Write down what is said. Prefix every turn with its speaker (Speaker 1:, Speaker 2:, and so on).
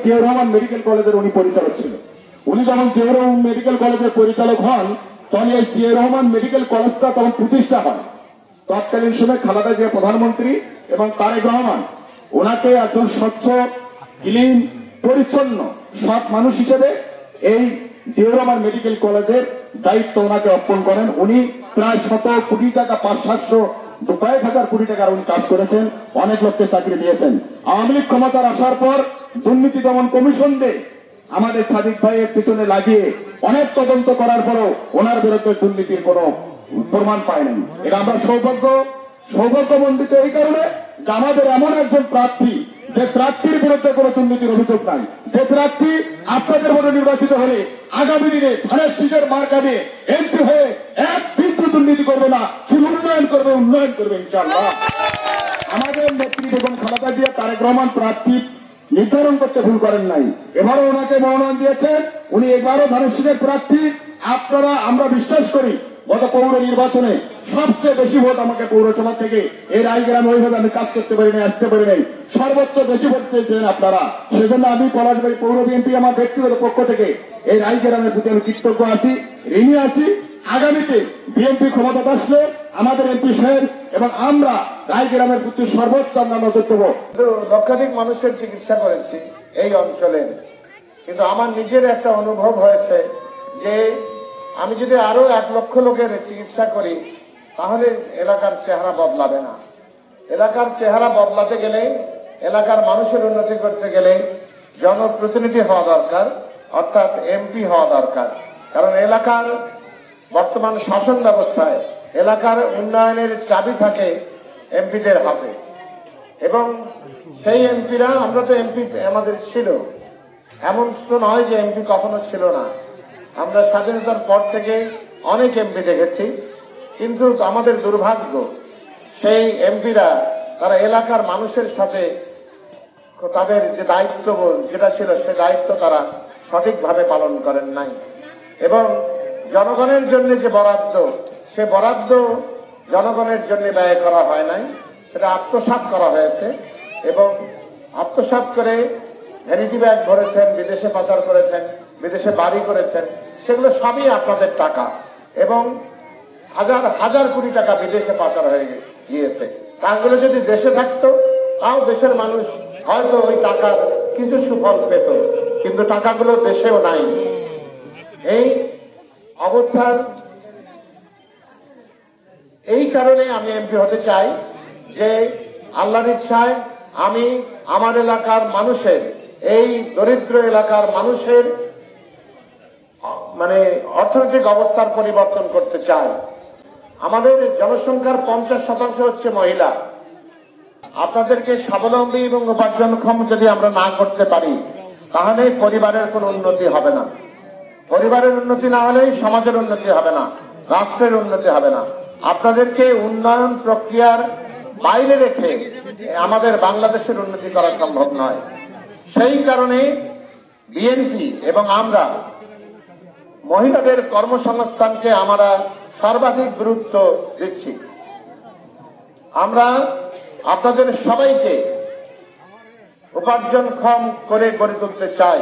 Speaker 1: Ziaur Rahman medical কলেজের উনি পরিচালক ছিল। উনি যখন জিয়াউর রহমান মেডিকেল কলেজের পরিচালক হন তখন এই জিয়াউর রহমান মেডিকেল কলেজটা তখন প্রতিষ্ঠা হয়। তৎকালীন সময় খালেদা জিয়া প্রধানমন্ত্রী এবং তারেক রহমান ওনাকে একজন স্বচ্ছ ক্লিন পরিচ্ছন্ন সৎ মানুষ হিসেবে এই জিয়াউর রহমান মেডিকেল কলেজের দায়িত্ব ওনাকে অর্পণ করেন। উনি প্রায় 100 কোটি টাকা 500 কোটি টাকার উনি কাজ করেছেন, অনেক লোককে চাকরি দিয়েছেন। আওয়ামী লীগ ক্ষমতার আসার পর দুর্নীতি দমন কমিশন দিয়ে আমাদের সাদিক ভাইয়ের পিছনে লাগিয়ে অনেক তদন্ত করার পরও ওনার বিরুদ্ধে দুর্নীতির কোন প্রমাণ পায়নি। এটা আমরা সৌভাগ্যমণ্ডিত এই কারণে যে আমাদের এমন একজন প্রার্থী যে প্রার্থীর বিরুদ্ধে কোন দুর্নীতির অভিযোগ নাই, যে প্রার্থী আপনাদের মধ্যে নির্বাচিত হলে আগামী দিনে ধানের শীষের মার্কা দিয়ে এমপি হয়ে এক বিন্দু দুর্নীতি করবে না, শুধু উন্নয়ন করবে ইনশাআল্লাহ। আমাদের নেত্রী বেগম খালেদা জিয়া তারেক রহমান প্রার্থী নির্ধারণ করতে ভুল করেন নাই। এবারও ওনাকে মনোনয়ন দিয়েছেন, উনি এবারও ধানের শীষের প্রার্থী। আপনারা আমরা বিশ্বাস করি গত পৌর নির্বাচনে সবচেয়ে বেশি ভোট আমাকে পৌরসভা থেকে এই রায়গ্রামে ওইভাবে আমি কাজ করতে পারি নাই, আসতে পারি নাই, সর্বোচ্চ বেশি ভোট পেয়েছিলেন আপনারা। সেজন্য আমি পলাশবাড়ি পৌর বিএনপি আমার ব্যক্তিগত পক্ষ থেকে এই রায়গ্রামের প্রতি আমি কৃতজ্ঞ আছি, ঋণী আছি। আগামীতে বিএনপি ক্ষমতা আসলে আমাদের এমপি সাহেব এবং আমরা রায়গ্রামের প্রতি সর্বোচ্চ আমরা নজর দেব।
Speaker 2: লক্ষাধিক মানুষের চিকিৎসা করেছি এই অঞ্চলে, কিন্তু আমার নিজের একটা অনুভব হয়েছে যে আমি যদি আরো 1 লক্ষ লোকের চিকিৎসা করি তাহলে এলাকার চেহারা বদলাবে না। এলাকার চেহারা বদলাতে গেলে, এলাকার মানুষের উন্নতি করতে গেলে জনপ্রতিনিধি হওয়া দরকার, অর্থাৎ এমপি হওয়া দরকার। কারণ এলাকার বর্তমান শাসন ব্যবস্থায় এলাকার উন্নয়নের চাবি থাকে এমপিদের হাতে, এবং সেই এমপিরা, আমরা তো এমপি আমাদের ছিল, এমন তো নয় যে এমপি কখনো ছিল না। আমরা স্বাধীনতার পর থেকে অনেক এমপি দেখেছি, কিন্তু আমাদের দুর্ভাগ্য সেই এমপিরা তারা এলাকার মানুষের সাথে তাদের যে দায়িত্ব যেটা ছিল সে দায়িত্ব তারা সঠিকভাবে পালন করেন নাই, এবং জনগণের জন্য যে বরাদ্দ সে বরাদ্দ জনগণের জন্য ব্যয় করা হয় নাই, সেটা আত্মসাৎ করা হয়েছে। এবং আত্মসাৎ করে ভ্যানিটি ব্যাগ ভরেছেন, বিদেশে পাচার করেছেন, বিদেশে বাড়ি করেছেন, সেগুলো সবই আপনাদের টাকা, এবং হাজার হাজার কোটি টাকা বিদেশে পাচার হয়ে গিয়েছে। টাকাগুলো যদি দেশে থাকতো তাও দেশের মানুষ হয়তো ওই টাকার কিছু সুফল পেত, কিন্তু টাকাগুলো দেশেও নাই। এই অবস্থার এই কারণে আমি এমপি হতে চাই যে আল্লাহর ইচ্ছায় আমি আমার এলাকার মানুষের, এই দরিদ্র এলাকার মানুষের অর্থনৈতিক অবস্থার পরিবর্তন করতে চাই। আমাদের জনসংখ্যার 50% হচ্ছে মহিলা। আপনাদেরকে স্বাবলম্বী এবং উপার্জনক্ষম যদি আমরা না করতে পারি তাহলে পরিবারের কোনো উন্নতি হবে না। পরিবারের উন্নতি না হলেই সমাজের উন্নতি হবে না, রাষ্ট্রের উন্নতি হবে না। আপনাদেরকে উন্নয়ন প্রক্রিয়ার বাইরে রেখে আমাদের বাংলাদেশের উন্নতি করা সম্ভব নয়। সেই কারণে বিএনপি এবং আমরা মহিলাদের কর্মসংস্থানকে আমরা সর্বাধিক গুরুত্ব দিচ্ছি। আমরা আপনাদের সবাইকে উপার্জনক্ষম করে গড়ে তুলতে চাই।